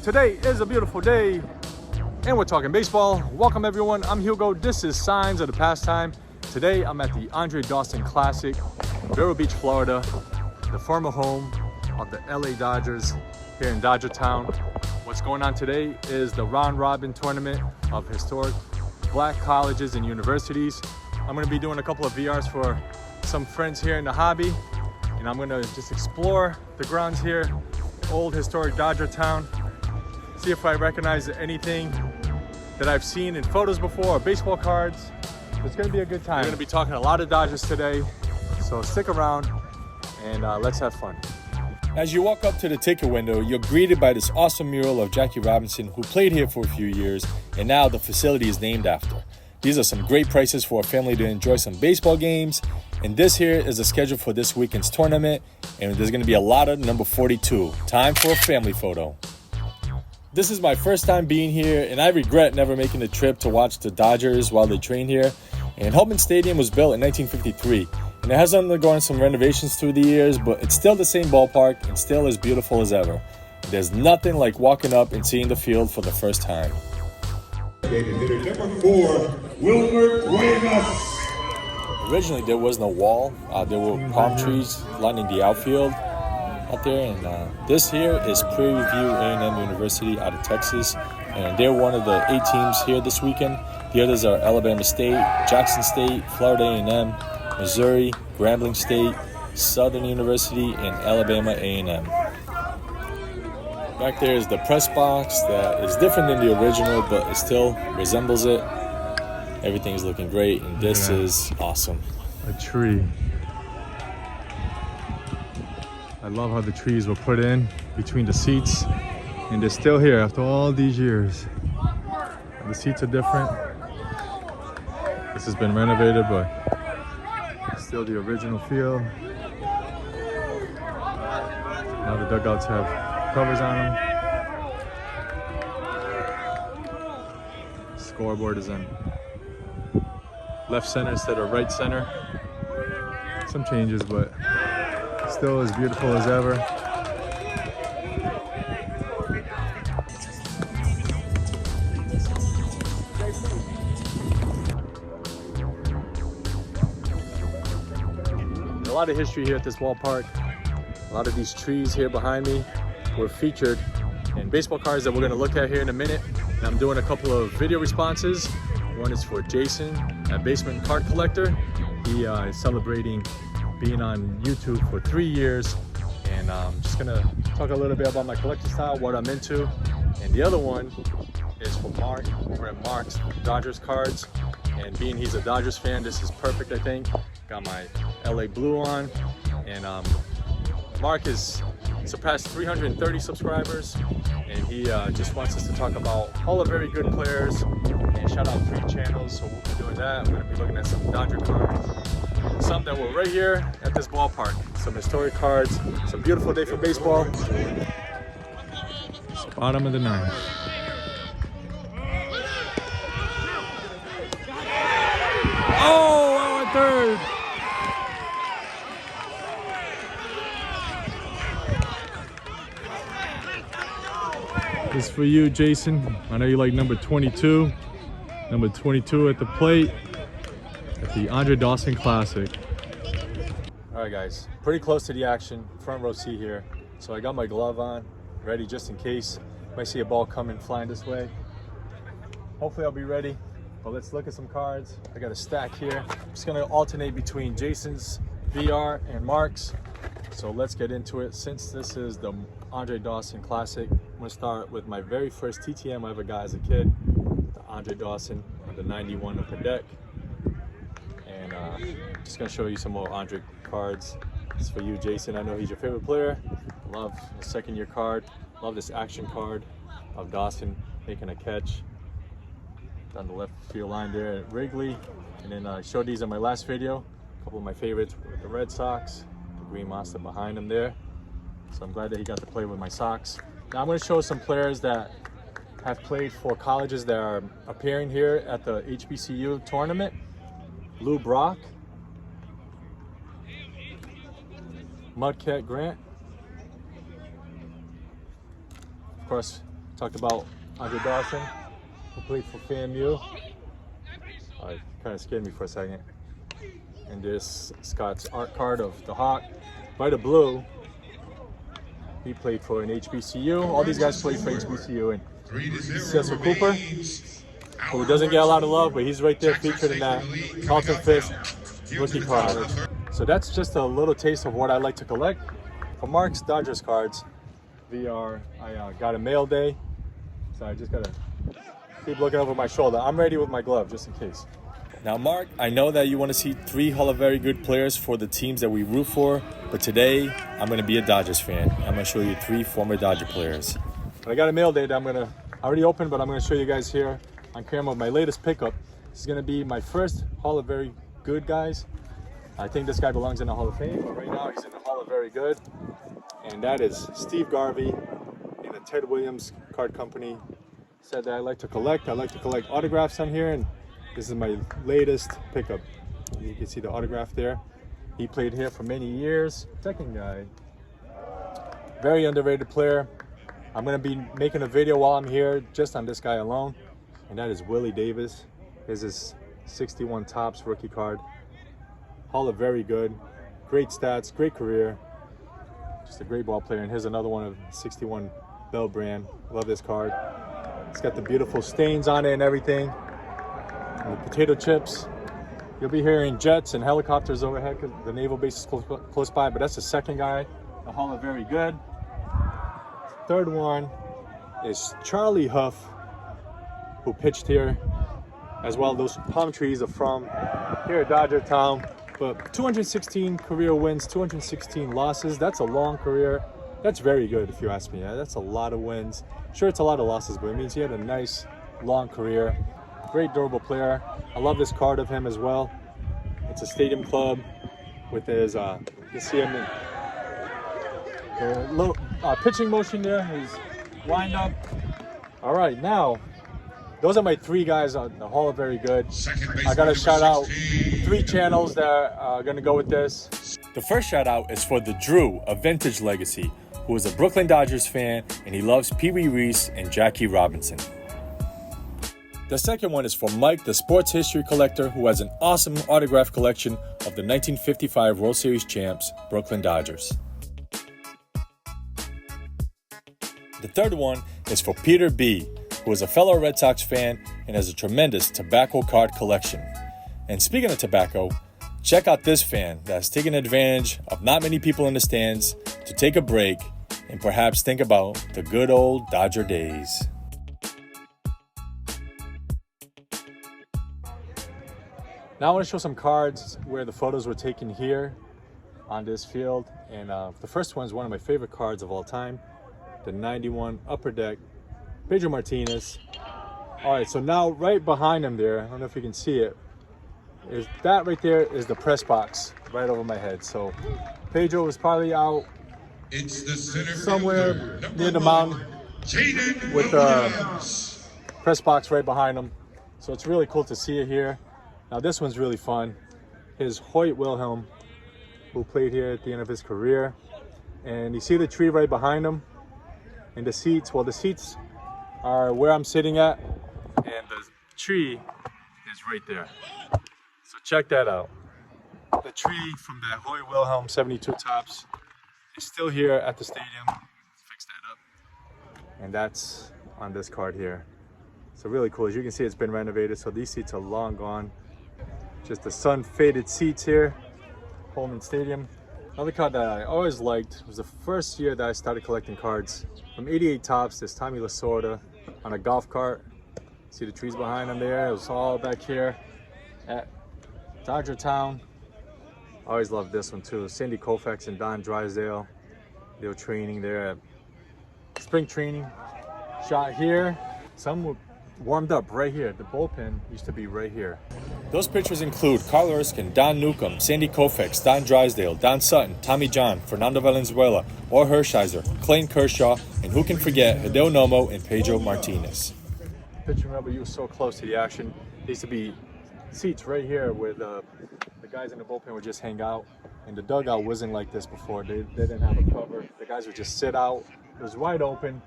Today is a beautiful day and we're talking baseball. Welcome everyone, I'm Hugo. This is Signs of the Pastime. Today I'm at the Andre Dawson Classic, Vero Beach, Florida, the former home of the LA Dodgers here in Dodgertown. What's going on today is the round robin tournament of historic black colleges and universities. I'm going to be doing a couple of VRs for some friends here in the hobby, and I'm going to just explore the grounds here, old historic Dodgertown, see if I recognize anything that I've seen in photos before or baseball cards. It's going to be a good time. We're going to be talking a lot of Dodgers today, so stick around and let's have fun. As you walk up to the ticket window, you're greeted by this awesome mural of Jackie Robinson, who played here for a few years, and now the facility is named after. These are some great prices for a family to enjoy some baseball games, and this here is the schedule for this weekend's tournament, and there's going to be a lot of number 42. Time for a family photo. This is my first time being here, and I regret never making the trip to watch the Dodgers while they train here. And Holman Stadium was built in 1953, and it has undergone some renovations through the years, but it's still the same ballpark and still as beautiful as ever. There's nothing like walking up and seeing the field for the first time. Number 4, Wilmer Cuevas. Originally, there was no wall. There were palm trees lining the outfield out there, and this here is Prairie View A&M University out of Texas, and they're one of the 8 teams here this weekend. The others are Alabama State, Jackson State, Florida A&M, Missouri, Grambling State, Southern University, and Alabama A&M. Back there is the press box that is different than the original, but it still resembles it. Everything's looking great, and this is awesome. A tree. I love how the trees were put in between the seats, and they're still here after all these years. The seats are different. This has been renovated, but still the original feel. Now the dugouts have covers on them. Scoreboard is in left center instead of right center. Some changes, but still as beautiful as ever. A lot of history here at this ballpark. A lot of these trees here behind me were featured in baseball cards that we're going to look at here in a minute. And I'm doing a couple of video responses. One is for Jason, a basement card collector. He is celebrating being on YouTube for 3 years, and I'm just going to talk a little bit about my collecting style, what I'm into. And the other one is for Mark over at Mark's Dodgers cards. And being he's a Dodgers fan, this is perfect, I think. Got my LA blue on, and Mark has surpassed 330 subscribers, and he just wants us to talk about all the very good players and shout out 3 channels. So we'll be doing that. We're going to be looking at some Dodger cards, some that were right here at this ballpark, some historic cards. It's a beautiful day for baseball. It's bottom of the 9th. Oh, at third. This is for you, Jason. I know you like number 22. Number 22 at the plate at the Andre Dawson Classic. All right, guys, pretty close to the action. Front row seat here. So I got my glove on, ready just in case. Might see a ball coming flying this way. Hopefully I'll be ready. But let's look at some cards. I got a stack here. I'm just gonna alternate between Jason's VR and Mark's. So let's get into it. Since this is the Andre Dawson Classic, I'm gonna start with my very first TTM I ever got as a kid, the Andre Dawson, the 91 upper deck. And just gonna show you some more Andre cards. This is for you, Jason. I know he's your favorite player. Love the 2nd-year card. Love this action card of Dawson making a catch down the left field line there at Wrigley. And then I showed these in my last video. A couple of my favorites with the Red Sox, the Green Monster behind him there. So I'm glad that he got to play with my Sox. Now I'm going to show some players that have played for colleges that are appearing here at the HBCU tournament. Lou Brock, Mudcat Grant, of course, Talked about Andre Dawson, who played for FAMU. It kind of scared me for a second. And there's Scott's art card of the Hawk. By the blue, he played for an HBCU. All these guys played for HBCU. And Cecil Cooper, who doesn't get a lot of love, but he's right there featured in that Carlton Fisk rookie card. So that's just a little taste of what I like to collect. For Mark's Dodgers cards, VR, I got a mail day, so I just gotta keep looking over my shoulder. I'm ready with my glove, just in case. Now, Mark, I know that you want to see 3 Hall of Very Good players for the teams that we root for, but today I'm going to be a Dodgers fan. I'm going to show you 3 former Dodger players. I got a mail day that I already opened, but I'm going to show you guys here on camera my latest pickup. This is going to be my first Hall of Very Good guys. I think this guy belongs in the Hall of Fame, but right now he's in the Hall of Very Good. And that is Steve Garvey in the Ted Williams Card Company. Said that I like to collect autographs on here, and this is my latest pickup. You can see the autograph there. He played here for many years. Second guy, very underrated player. I'm gonna be making a video while I'm here just on this guy alone, and that is Willie Davis. Here's his 61 Topps rookie card. Hall of Very Good, great stats, great career, just a great ball player. And here's another one of 61 Bell brand. Love this card. It's got the beautiful stains on it and everything. And the potato chips. You'll be hearing jets and helicopters overhead because the naval base is close by, but that's the second guy, the Hall of Very Good. Third one is Charlie Huff, who pitched here as well. Those palm trees are from here at Dodgertown. But 216 career wins, 216 losses. That's a long career. That's very good if you ask me. That's a lot of wins. Sure, it's a lot of losses, but it means he had a nice long career. Great durable player. I love this card of him as well. It's a Stadium Club with his, you see him in the little pitching motion there, his wind up. All right, now, those are my 3 guys on the Hall of Very Good. I gotta shout out 3 channels that are gonna go with this. The first shout out is for the Drew of Vintage Legacy, who is a Brooklyn Dodgers fan, and he loves Pee Wee Reese and Jackie Robinson. The second one is for Mike, the sports history collector, who has an awesome autograph collection of the 1955 World Series champs, Brooklyn Dodgers. The third one is for Peter B., who is a fellow Red Sox fan and has a tremendous tobacco card collection. And speaking of tobacco, check out this fan that's taken advantage of not many people in the stands to take a break and perhaps think about the good old Dodger days. Now I want to show some cards where the photos were taken here on this field. And the first one is one of my favorite cards of all time, the 91 Upper Deck, Pedro Martinez. All right, so now right behind him there, I don't know if you can see it, is that right there is the press box right over my head. So Pedro was probably out somewhere near the mountain with the press box right behind him. So it's really cool to see it here. Now this one's really fun. His Hoyt Wilhelm, who played here at the end of his career. And you see the tree right behind him and the seats. Well, the seats are where I'm sitting at, and the tree is right there. So check that out. The tree from the Hoyt Wilhelm 72 Topps is still here at the stadium. Fix that up. And that's on this card here. So really cool. As you can see, it's been renovated, so these seats are long gone. Just the sun-faded seats here, Holman Stadium. Another card that I always liked was the first year that I started collecting cards. From 88 Topps, there's Tommy Lasorda on a golf cart. See the trees behind him there? It was all back here at Dodgertown. I always loved this one too. Sandy Koufax and Don Drysdale. They were training there at spring training. Shot here. Some were warmed up right here. The bullpen used to be right here. Those pitchers include Carl Erskine, Don Newcomb, Sandy Koufax, Don Drysdale, Don Sutton, Tommy John, Fernando Valenzuela, Or Hershiser, Clayton Kershaw, and who can forget Hideo Nomo and Pedro Martinez. Pitching rubber, you were so close to the action. There used to be seats right here where the guys in the bullpen would just hang out. And the dugout wasn't like this before. They didn't have a cover. The guys would just sit out. It was wide open.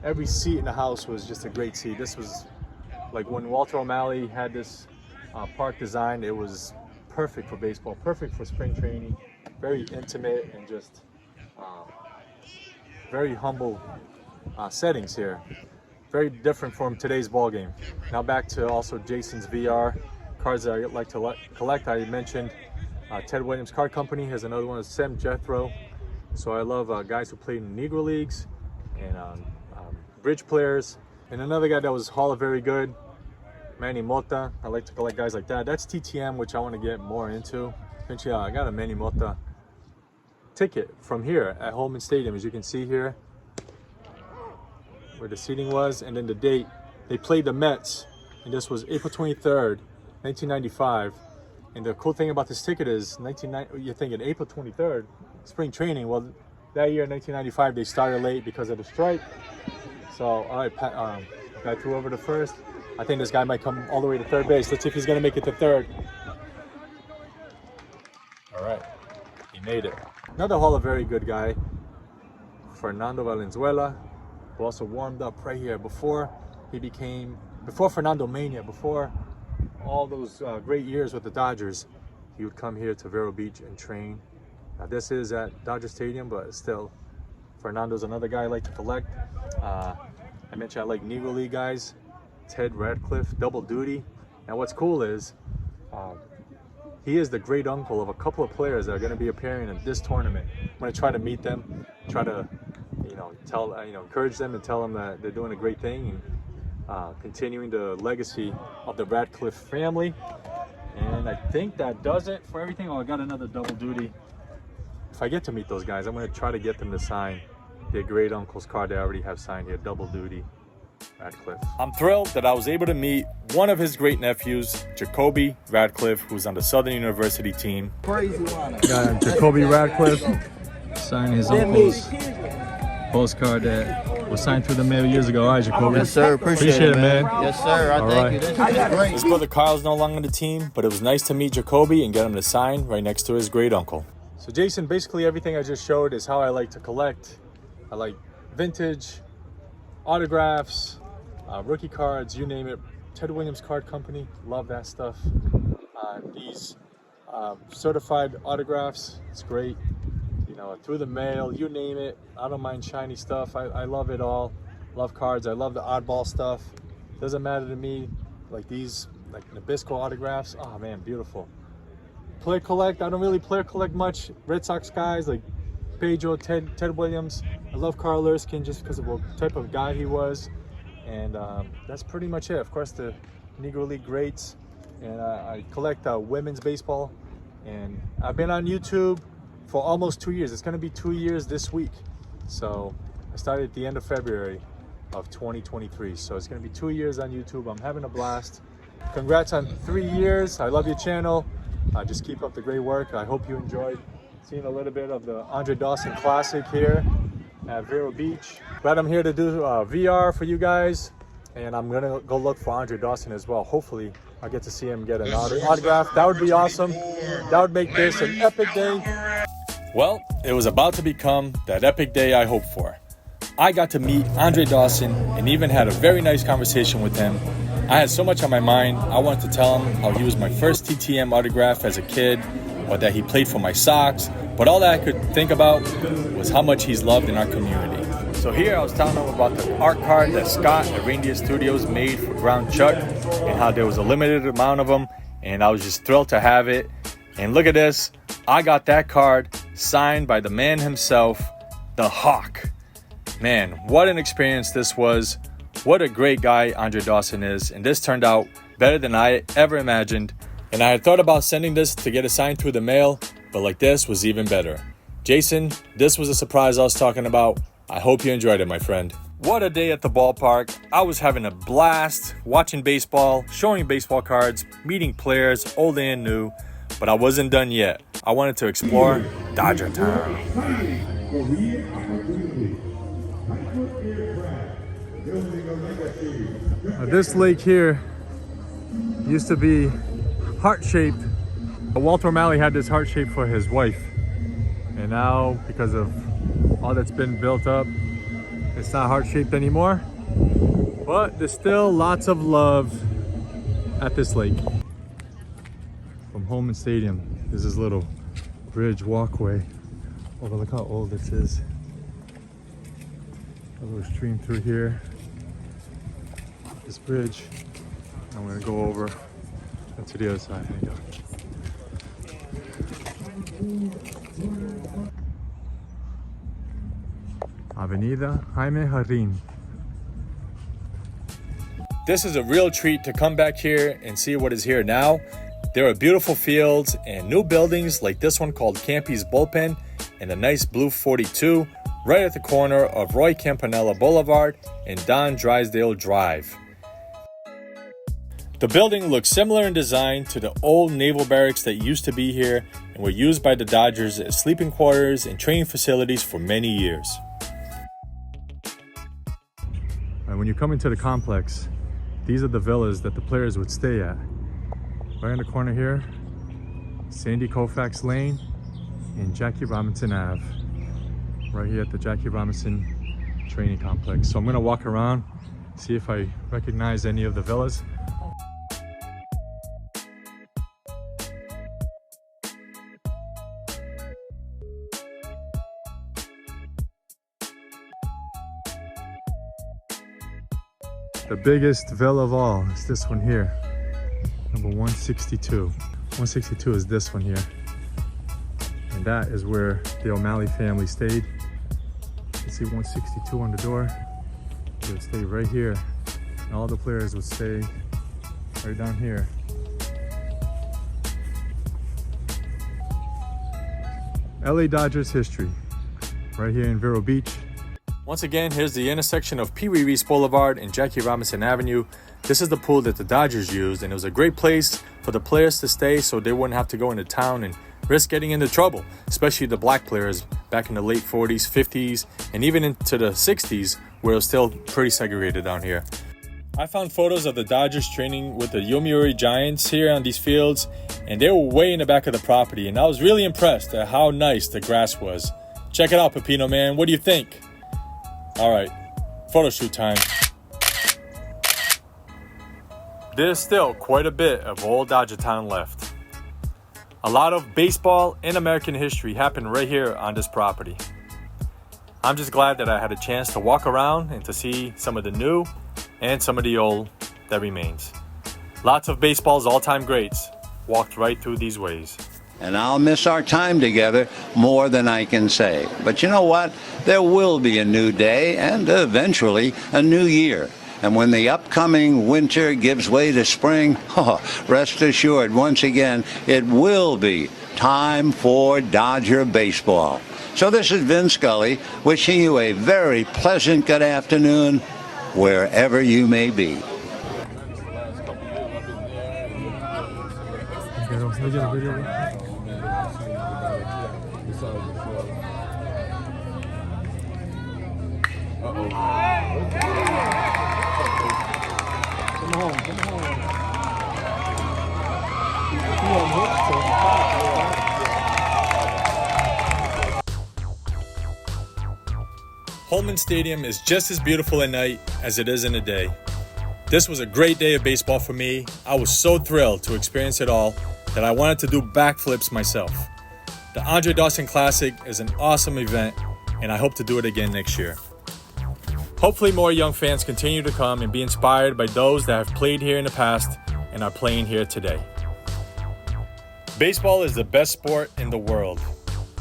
every seat in the house was just a great seat. This was like when Walter O'Malley had this park design, it was perfect for baseball, perfect for spring training, very intimate and just very humble settings here. Very different from today's ball game. Now back to also Jason's VR cards that I like to collect. I mentioned Ted Williams Card Company has another one, Sam Jethro. So I love guys who played in Negro Leagues and bridge players. And another guy that was Hall of Very Good, Manny Mota. I like to collect guys like that. That's TTM, which I want to get more into. Eventually, I got a Manny Mota ticket from here at Holman Stadium, as you can see here, where the seating was, and then the date. They played the Mets, and this was April 23rd, 1995. And the cool thing about this ticket is, you're thinking April 23rd, spring training. Well, that year, 1995, they started late because of the strike. So, all right, guy threw over to first. I think this guy might come all the way to third base. Let's see if he's gonna make it to third. All right, he made it. Another Hall of Very Good guy, Fernando Valenzuela, who also warmed up right here before Fernando Mania, before all those great years with the Dodgers. He would come here to Vero Beach and train. Now this is at Dodger Stadium, but still, Fernando's another guy I like to collect. I mentioned I like Negro League guys. Ted Radcliffe, double duty. And what's cool is, he is the great uncle of a couple of players that are going to be appearing in this tournament. I'm going to try to meet them, try to, encourage them and tell them that they're doing a great thing and continuing the legacy of the Radcliffe family. And I think that does it for everything. Oh, I got another double duty. If I get to meet those guys, I'm going to try to get them to sign their great uncle's card they already have signed here, double duty. Radcliffe. I'm thrilled that I was able to meet one of his great nephews, Jacoby Radcliffe, who's on the Southern University team. Crazy one. Got Jacoby Radcliffe signed his uncle's postcard that was signed through the mail years ago. All right, Jacoby. Yes, sir. Appreciate it, man. Yes, sir. I thank you. This is great. His brother Kyle's no longer on the team, but it was nice to meet Jacoby and get him to sign right next to his great uncle. So Jason, basically everything I just showed is how I like to collect. I like vintage, autographs, rookie cards, you name it. Ted Williams Card Company, love that stuff. These certified autographs, it's great. Through the mail, you name it. I don't mind shiny stuff. I love it all. Love cards. I love the oddball stuff. Doesn't matter to me. Like these, like Nabisco autographs. Oh man, beautiful. Player collect. I don't really player collect much. Red Sox guys like Pedro, Ted Williams. I love Carl Erskine just because of what type of guy he was. And that's pretty much it. Of course, the Negro League greats. And I collect women's baseball. And I've been on YouTube for almost 2 years. It's going to be 2 years this week. So I started at the end of February of 2023. So it's going to be 2 years on YouTube. I'm having a blast. Congrats on 3 years. I love your channel. Just keep up the great work. I hope you enjoyed seeing a little bit of the Andre Dawson Classic here at Vero Beach. But I'm here to do VR for you guys. And I'm going to go look for Andre Dawson as well. Hopefully I'll get to see him get an autograph. That would be awesome. That would make this an epic day. Well, it was about to become that epic day I hoped for. I got to meet Andre Dawson and even had a very nice conversation with him. I had so much on my mind. I wanted to tell him how he was my first TTM autograph as a kid, or that he played for my Sox. But all that I could think about was how much he's loved in our community. So here I was telling him about the art card that Scott at Reindeer Studios made for Ground Chuck and how there was a limited amount of them. And I was just thrilled to have it. And look at this. I got that card signed by the man himself, the Hawk. Man, what an experience this was. What a great guy Andre Dawson is. And this turned out better than I ever imagined. And I had thought about sending this to get it signed through the mail, but like this was even better. Jason, this was a surprise I was talking about. I hope you enjoyed it, my friend. What a day at the ballpark. I was having a blast watching baseball, showing baseball cards, meeting players, old and new. But I wasn't done yet. I wanted to explore Dodgertown. This lake here used to be heart-shaped. Walter O'Malley had this heart shape for his wife. And now, because of all that's been built up, It's not heart-shaped anymore, but there's still lots of love at this lake. From Holman Stadium, there's this little bridge walkway. Oh, but look how old this is. A little stream through here. This bridge. I'm gonna go over to the other side. There you go. Avenida Jaime Jarrín. This is a real treat to come back here and see what is here now. There are beautiful fields and new buildings like this one called Campy's Bullpen and the nice blue 42 right at the corner of Roy Campanella Boulevard and Don Drysdale Drive. The building looks similar in design to the old naval barracks that used to be here and were used by the Dodgers as sleeping quarters and training facilities for many years. And when you come into the complex, these are the villas that the players would stay at. Right in the corner here, Sandy Koufax Lane and Jackie Robinson Ave. Right here at the Jackie Robinson Training Complex. So I'm gonna walk around, see if I recognize any of the villas. The biggest villa of all is this one here, number 162. 162 is this one here. And that is where the O'Malley family stayed. You can see 162 on the door. They would stay right here. And all the players would stay right down here. LA Dodgers history, right here in Vero Beach. Once again, here's the intersection of Pee Wee Reese Boulevard and Jackie Robinson Avenue. This is the pool that the Dodgers used, and it was a great place for the players to stay so they wouldn't have to go into town and risk getting into trouble, especially the black players back in the late 40s, 50s, and even into the 60s, where it was still pretty segregated down here. I found photos of the Dodgers training with the Yomiuri Giants here on these fields, and they were way in the back of the property, and I was really impressed at how nice the grass was. Check it out, Pepino Man. What do you think? All right, photo shoot time. There's still quite a bit of old Dodgertown left. A lot of baseball and American history happened right here on this property. I'm just glad that I had a chance to walk around and to see some of the new and some of the old that remains. Lots of baseball's all-time greats walked right through these ways. And I'll miss our time together more than I can say. But you know what? There will be a new day and eventually a new year. And when the upcoming winter gives way to spring, rest assured, once again, it will be time for Dodger baseball. So this is Vin Scully wishing you a very pleasant good afternoon wherever you may be. Holman Stadium is just as beautiful at night as it is in the day. This was a great day of baseball for me. I was so thrilled to experience it all that I wanted to do backflips myself. The Andre Dawson Classic is an awesome event, and I hope to do it again next year. Hopefully more young fans continue to come and be inspired by those that have played here in the past and are playing here today. Baseball is the best sport in the world.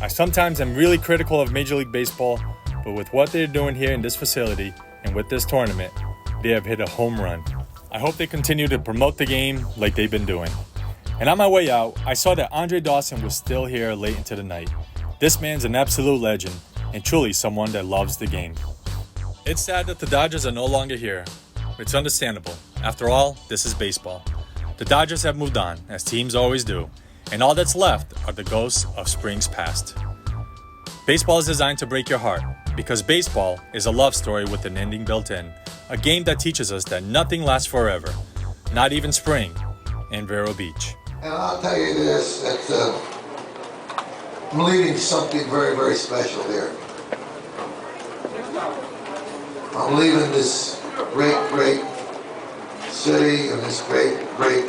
I sometimes am really critical of Major League Baseball, but with what they're doing here in this facility and with this tournament, they have hit a home run. I hope they continue to promote the game like they've been doing. And on my way out, I saw that Andre Dawson was still here late into the night. This man's an absolute legend and truly someone that loves the game. It's sad that the Dodgers are no longer here. It's understandable. After all, this is baseball. The Dodgers have moved on, as teams always do, and all that's left are the ghosts of springs past. Baseball is designed to break your heart, because baseball is a love story with an ending built in, a game that teaches us that nothing lasts forever, not even spring in Vero Beach. And I'll tell you this, that I'm leaving something very, very special here. I'm leaving this great, great city and this great, great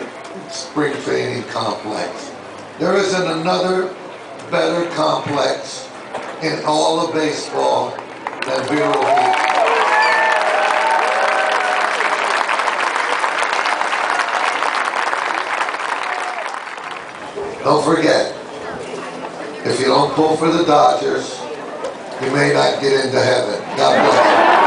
spring training complex. There isn't another better complex in all of baseball than Vero Beach. Don't forget, if you don't pull for the Dodgers, you may not get into heaven. God bless you.